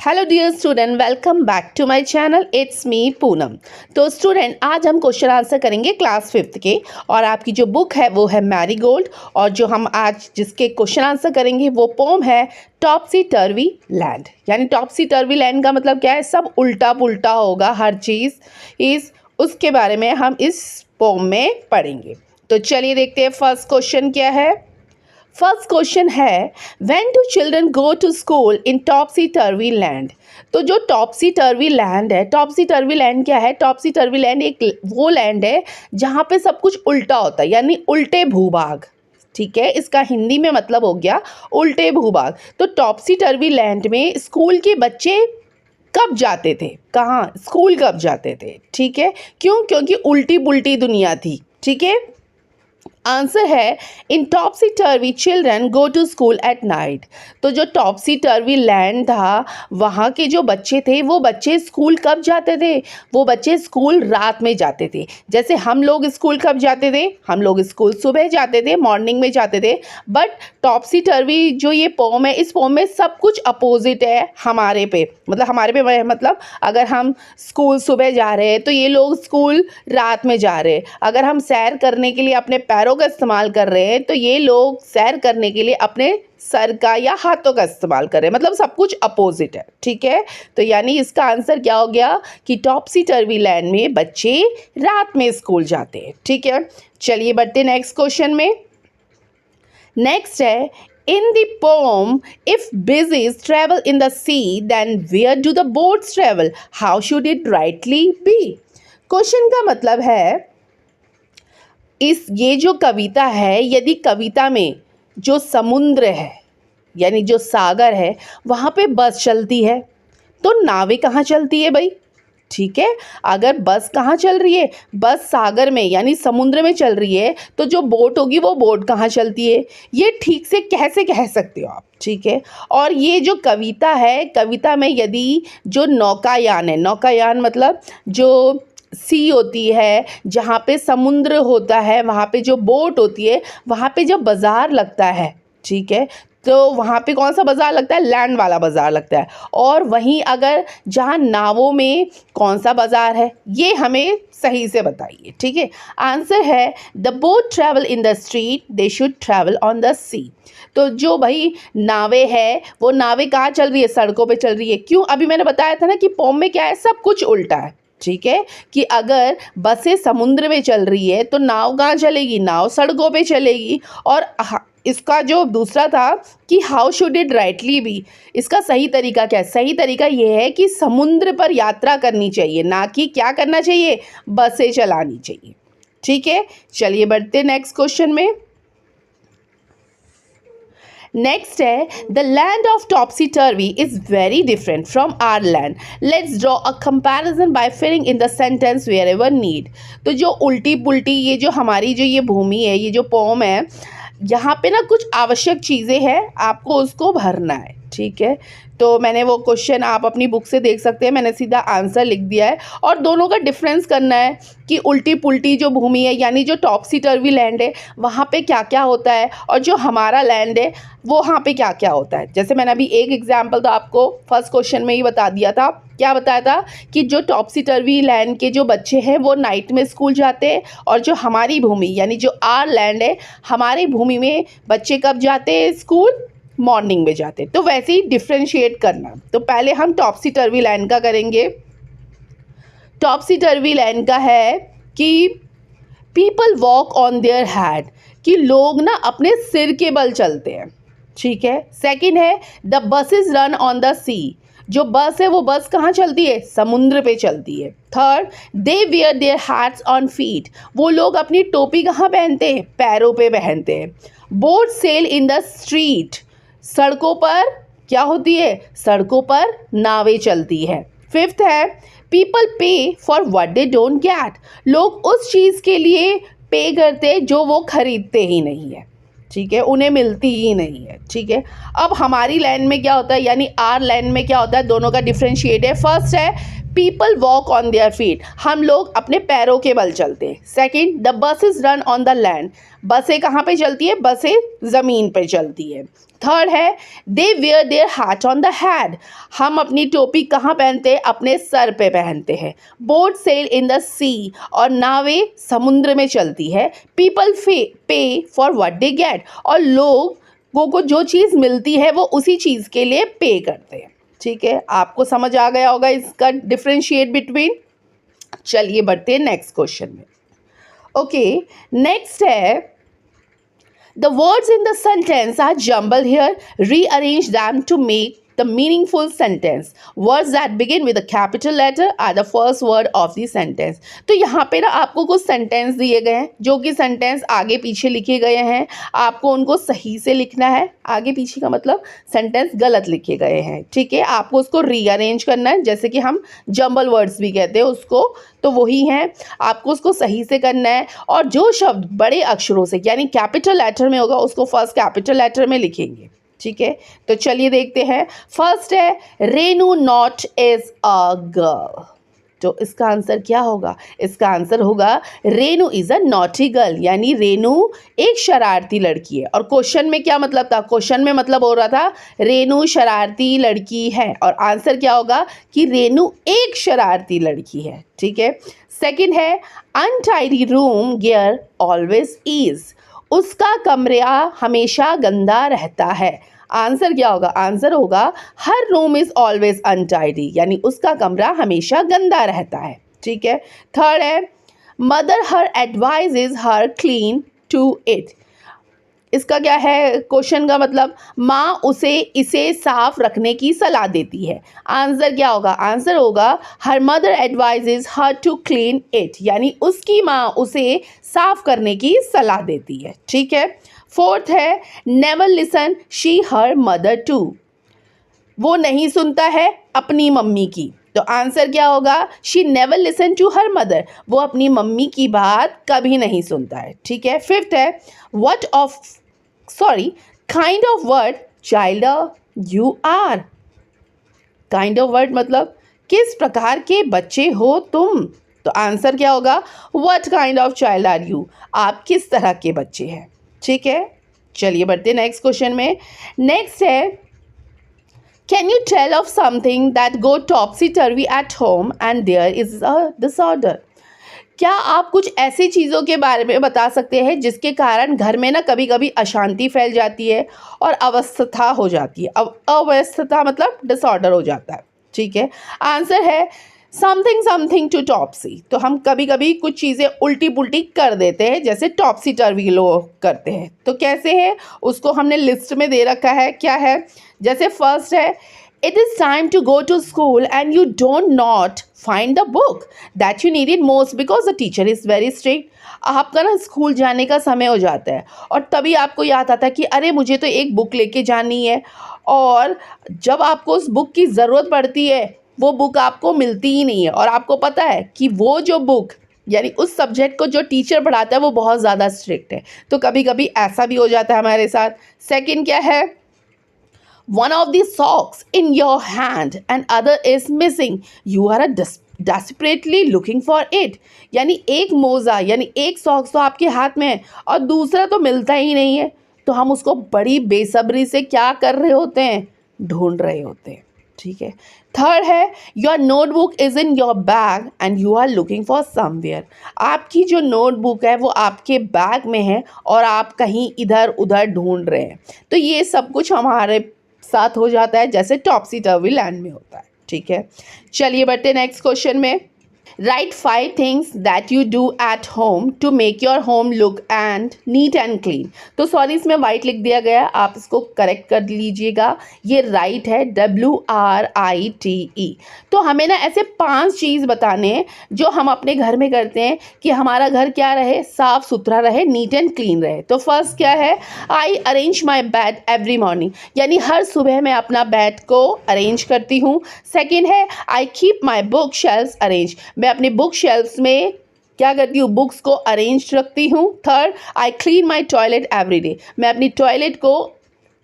Hello dear student, welcome back to my channel. It's me Poonam. तो student, आज हम question answer करेंगे class 5th के, और आपकी जो बुक है वो है मैरीगोल्ड, और जो हम आज जिसके क्वेश्चन आंसर करेंगे वो पोम है टॉपसी टर्वी लैंड। यानी टॉपसी टर्वी लैंड का मतलब क्या है? सब उल्टा पुल्टा होगा, हर चीज़ उसके बारे में हम इस पोम में पढ़ेंगे। तो चलिए देखते हैं फर्स्ट क्वेश्चन क्या है। फर्स्ट क्वेश्चन है, when do children go to school in topsy turvy land. तो जो टॉपसी टर्वी लैंड है, टॉपसी टर्वी लैंड क्या है? टॉपसी टर्वी लैंड एक वो लैंड है जहाँ पे सब कुछ उल्टा होता है, यानी उल्टे भूभाग। ठीक है, इसका हिंदी में मतलब हो गया उल्टे भूभाग। तो टॉपसी टर्वी लैंड में स्कूल के बच्चे कब जाते थे? कहाँ स्कूल कब जाते थे? ठीक है, क्यों? क्योंकि उल्टी पुल्टी दुनिया थी। ठीक है, आंसर है in topsy turvy children go to school at night. तो जो टॉपसी टर्वी लैंड था, वहाँ के जो बच्चे थे वो बच्चे स्कूल कब जाते थे? वो बच्चे स्कूल रात में जाते थे। जैसे हम लोग स्कूल कब जाते थे? हम लोग स्कूल सुबह जाते थे, मॉर्निंग में जाते थे। बट टॉपसी टर्वी जो ये पोम है, इस पोम में सब कुछ अपोजिट है हमारे पे। मतलब अगर हम स्कूल सुबह जा रहे हैं तो ये लोग स्कूल रात में जा रहे हैं। अगर हम सैर करने के लिए अपने पैरों का इस्तेमाल कर रहे हैं तो ये लोग सैर करने के लिए अपने सर का या हाथों का इस्तेमाल कर रहे हैं। मतलब सब कुछ अपोजिट है। ठीक है, तो यानी इसका आंसर क्या हो गया कि टॉपसी टर्वी लैंड में बच्चे रात में स्कूल जाते हैं। ठीक है, चलिए बढ़ते नेक्स्ट क्वेश्चन में। नेक्स्ट है, in the poem, if bees travel in the sea, then where do the boats travel? How should it rightly be? Question का मतलब है, ये जो कविता है, यदि कविता में जो समुद्र है यानी जो सागर है वहाँ पे बस चलती है, तो नावें कहाँ चलती है भाई? ठीक है, अगर बस कहाँ चल रही है? बस सागर में यानी समुद्र में चल रही है, तो जो बोट होगी वो बोट कहाँ चलती है? ये ठीक से कैसे कह सकते हो आप? ठीक है, और ये जो कविता है, कविता में यदि जो नौकायान है, नौकायान मतलब जो सी होती है, जहाँ पे समुद्र होता है, वहाँ पे जो बोट होती है, वहाँ पे जब बाज़ार लगता है, ठीक है, तो वहाँ पे कौन सा बाज़ार लगता है? लैंड वाला बाज़ार लगता है। और वहीं अगर जहाँ नावों में कौन सा बाज़ार है, ये हमें सही से बताइए। ठीक है, आंसर है the boat travel in the street, they should travel on the sea. तो जो भाई नावें है, वो नावें कहाँ चल रही है? सड़कों पे चल रही है। क्यों? अभी मैंने बताया था ना कि पोम में क्या है, सब कुछ उल्टा है। ठीक है, कि अगर बसें समुद्र में चल रही है तो नाव कहाँ चलेगी? नाव सड़कों पे चलेगी। और इसका जो दूसरा था कि how should it rightly be, इसका सही तरीका क्या है? सही तरीका ये है कि समुद्र पर यात्रा करनी चाहिए, ना कि क्या करना चाहिए? बसें चलानी चाहिए। ठीक है, चलिए बढ़ते नेक्स्ट क्वेश्चन में। नेक्स्ट है, the land of topsy turvy is very different from our land, let's draw a comparison by filling in the sentence wherever need. तो जो उल्टी पुल्टी ये जो हमारी जो ये भूमि है, ये जो पोम है, यहाँ पे ना कुछ आवश्यक चीज़ें हैं, आपको उसको भरना है। ठीक है, तो मैंने वो क्वेश्चन आप अपनी बुक से देख सकते हैं, मैंने सीधा आंसर लिख दिया है। और दोनों का डिफरेंस करना है कि उल्टी पुल्टी जो भूमि है यानी जो टॉपसी टर्वी लैंड है, वहाँ पे क्या क्या होता है, और जो हमारा लैंड है वो वहाँ पे क्या क्या होता है। जैसे मैंने अभी एक एग्जाम्पल तो आपको फर्स्ट क्वेश्चन में ही बता दिया था। क्या बताया था कि जो टॉपसी टर्वी लैंड के जो बच्चे हैं वो नाइट में स्कूल जाते हैं, और जो हमारी भूमि यानी जो आर लैंड है, हमारी भूमि में बच्चे कब जाते हैं स्कूल? मॉर्निंग में जाते हैं। तो वैसे ही डिफ्रेंशिएट करना। तो पहले हम टॉपसी टर्वी लैंड का करेंगे। टॉपसी टर्वी लैंड का है कि people walk on their head, कि लोग ना अपने सिर के बल चलते हैं। ठीक है, सेकंड है the buses run on the sea, जो बस है वो बस कहाँ चलती है? समुद्र पे चलती है। Third, they wear their hats on feet, वो लोग अपनी टोपी कहाँ पहनते हैं? पैरों पे पहनते हैं। Boat sail in the street, सड़कों पर क्या होती है? सड़कों पर नावें चलती है। फिफ्थ है पीपल पे for what they don't get, लोग उस चीज़ के लिए पे करते जो वो खरीदते ही नहीं है। ठीक है, उन्हें मिलती ही नहीं है। ठीक है, अब हमारी लैंड में क्या होता है, यानी आर लैंड में क्या होता है? दोनों का डिफ्रेंशिएट है। फर्स्ट है people walk on their feet, हम लोग अपने पैरों के बल चलते हैं। Second, the buses run on the land, बसें कहाँ पे चलती है, बसें ज़मीन पे चलती है। थर्ड है they wear their hat on the head, हम अपनी टोपी कहाँ पहनते हैं, अपने सर पे पहनते हैं। बोट सेल इन द सी, और नावें समुद्र में चलती है। पीपल पे फॉर व्हाट दे गेट, और लोगों को जो चीज़ मिलती है वो उसी चीज़ के लिए पे करते हैं। ठीक है, आपको समझ आ गया होगा इसका डिफरेंशिएट बिटवीन। चलिए बढ़ते हैं नेक्स्ट क्वेश्चन में। ओके, नेक्स्ट है the words in the sentence are jumbled here. Rearrange them to make the meaningful sentence. Words that begin with a capital letter are the first word of the sentence. तो यहाँ पे ना आपको कुछ sentence दिए गए हैं जो कि सेंटेंस आगे पीछे लिखे गए हैं, आपको उनको सही से लिखना है। आगे पीछे का मतलब सेंटेंस गलत लिखे गए हैं, ठीक है, आपको उसको रीअरेंज करना है, जैसे कि हम जंबल वर्ड्स भी कहते हैं उसको, तो वही हैं, आपको उसको सही से करना है। और जो शब्द बड़े अक्षरों से यानी कैपिटल लेटर में होगा उसको फर्स्ट कैपिटल लेटर में लिखेंगे। ठीक है, तो चलिए देखते हैं। फर्स्ट है Renu not is a girl, तो इसका आंसर क्या होगा, इसका आंसर होगा Renu is a naughty girl, यानी रेनू एक शरारती लड़की है। और क्वेश्चन में क्या मतलब था, क्वेश्चन में मतलब हो रहा था रेनू शरारती लड़की है, और आंसर क्या होगा कि रेनू एक शरारती लड़की है। ठीक है, सेकंड है untidy room gear always is, उसका कमरा हमेशा गंदा रहता है। आंसर क्या होगा, आंसर होगा हर रूम इज ऑलवेज अनटाइडी, यानी उसका कमरा हमेशा गंदा रहता है। ठीक है, थर्ड है mother her advises her clean to it, इसका क्या है क्वेश्चन का मतलब, माँ इसे साफ रखने की सलाह देती है। आंसर क्या होगा, आंसर होगा her mother advises her to clean it, यानी उसकी माँ उसे साफ करने की सलाह देती है। ठीक है, फोर्थ है never listen she her mother to, वो नहीं सुनता है अपनी मम्मी की, तो आंसर क्या होगा she never listen to her mother, वो अपनी मम्मी की बात कभी नहीं सुनता है। ठीक है, फिफ्थ है kind of word child you are, kind of word मतलब किस प्रकार के बच्चे हो तुम, तो आंसर क्या होगा what kind of child are you, आप किस तरह के बच्चे हैं। ठीक है, चलिए बढ़ते हैं नेक्स्ट क्वेश्चन में। नेक्स्ट है can you tell of something that go topsy turvy at home and there is a disorder, क्या आप कुछ ऐसी चीज़ों के बारे में बता सकते हैं जिसके कारण घर में ना कभी कभी अशांति फैल जाती है और अवस्था हो जाती है। अवस्था मतलब डिसऑर्डर हो जाता है। ठीक है, आंसर है समथिंग टू टॉपसी, तो हम कभी कभी कुछ चीज़ें उल्टी पुल्टी कर देते हैं, जैसे टॉपसी टर्वी लोग करते हैं। तो कैसे है उसको हमने लिस्ट में दे रखा है, क्या है, जैसे फर्स्ट है It is time to go to school and you don't not find the book that you needed most because the teacher is very strict. आपका ना स्कूल जाने का समय हो जाता है और तभी आपको याद आता है कि अरे मुझे तो एक बुक लेके जानी है, और जब आपको उस बुक की ज़रूरत पड़ती है वो बुक आपको मिलती ही नहीं है, और आपको पता है कि वो जो बुक यानी उस सब्जेक्ट को जो टीचर पढ़ाता है वो बहुत ज़्यादा स्ट्रिक्ट है, तो कभी कभी ऐसा भी हो जाता है हमारे साथ। सेकंड क्या है one of the socks in your hand and other is missing, you are desperately looking for it, यानी एक मोज़ा यानी एक सॉक्स तो आपके हाथ में है और दूसरा तो मिलता ही नहीं है, तो हम उसको बड़ी बेसब्री से क्या कर रहे होते हैं, ढूंढ रहे होते हैं। ठीक है, थर्ड है your notebook is in your bag and you are looking for somewhere, आपकी जो नोटबुक है वो आपके बैग में है और आप कहीं इधर उधर ढूंढ रहे हैं, तो ये सब कुछ हमारे साथ हो जाता है जैसे टॉपसी टर्वी लैंड में होता है। ठीक है, चलिए बढ़ते नेक्स्ट क्वेश्चन में। Write 5 things that you do at home to make your home look and neat and clean, तो सॉरी इसमें वाइट लिख दिया गया है, आप इसको करेक्ट कर लीजिएगा, ये राइट है WRITE। तो हमें ना ऐसे 5 चीज़ बताने हैं जो हम अपने घर में करते हैं कि हमारा घर क्या रहे, साफ़ सुथरा रहे, नीट एंड क्लीन रहे। तो फर्स्ट क्या है, आई arrange my bed every morning, यानी हर सुबह मैं अपना बेड को अरेंज करती हूँ। सेकेंड है I keep my book shelves arrange, मैं अपने बुक शेल्फ्स में क्या करती हूँ, बुक्स को अरेंज रखती हूँ। Third I clean my toilet every day, मैं अपनी टॉयलेट को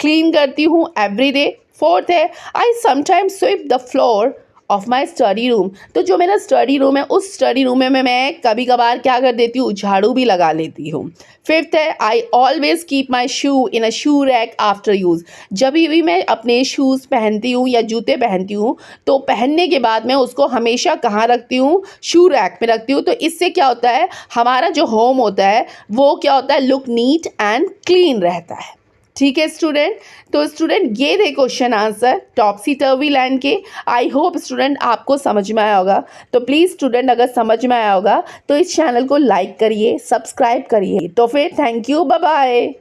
क्लीन करती हूँ एवरी डे। फोर्थ है I sometimes sweep the floor of my study room. तो जो मेरा स्टडी रूम है, उस स्टडी रूम में मैं कभी कभार क्या कर देती हूँ, झाड़ू भी लगा लेती हूँ। फिफ्थ है, I always keep my shoe in a shoe rack after use. जब भी मैं अपने शूज़ पहनती हूँ या जूते पहनती हूँ, तो पहनने के बाद मैं उसको हमेशा कहाँ रखती हूँ, शू रैक में रखती हूँ। तो इससे क्या होता है, हमारा जो होम होता है वो क्या होता है, लुक नीट एंड क्लीन रहता है। ठीक है स्टूडेंट, तो स्टूडेंट ये थे क्वेश्चन आंसर टॉपसी टर्वी लैंड के। आई होप स्टूडेंट आपको समझ में आया होगा। तो प्लीज़ स्टूडेंट अगर समझ में आया होगा तो इस चैनल को लाइक करिए, सब्सक्राइब करिए। तो फिर थैंक यू, बाय बाय।